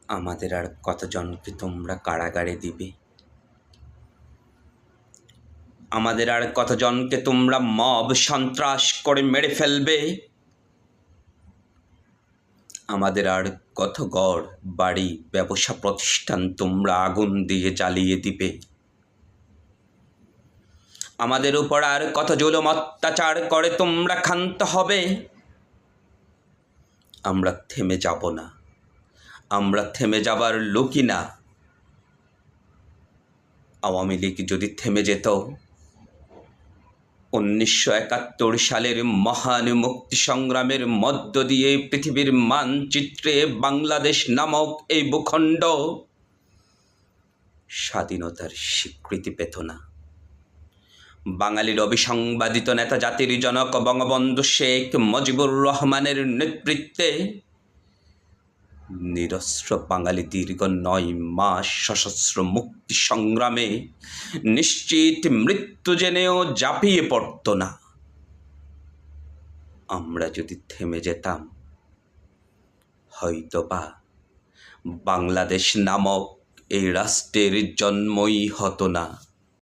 আমাদের আর কতজনকে তোমরা কারাগারে দিবে? আমাদের আর কতজনকে তোমরা মব সন্ত্রাস করে মেরে ফেলবে? আমাদের আর কত ঘর বাড়ি ব্যবসা প্রতিষ্ঠান তোমরা আগুন দিয়ে জ্বালিয়ে দিবে? আমাদের উপর আর কত জুলুম অত্যাচার করে তোমরা ক্ষান্ত হবে? আমরা থেমে যাব না, আমরা থেমে যাবার লোকই না। আওয়ামী লীগ যদি থেমে যেত, 1971 সালের মহান মুক্তি সংগ্রামের মধ্য দিয়ে পৃথিবীর মানচিত্রে বাংলাদেশ নামক এই ভূখণ্ড স্বাধীনতার স্বীকৃতি পেত না। বাঙালির অবিসংবাদিত নেতা জাতির জনক বঙ্গবন্ধু শেখ মুজিবুর রহমানের নেতৃত্বে নিরস্ত্র বাঙালি দীর্ঘ 9 মাস সশস্ত্র মুক্তি সংগ্রামে নিশ্চিত মৃত্যু জেনেও ঝাঁপিয়ে পড়ত না। আমরা যদি থেমে যেতাম, হয়তোবা বাংলাদেশ নামক এই রাষ্ট্রের জন্মই হতো না।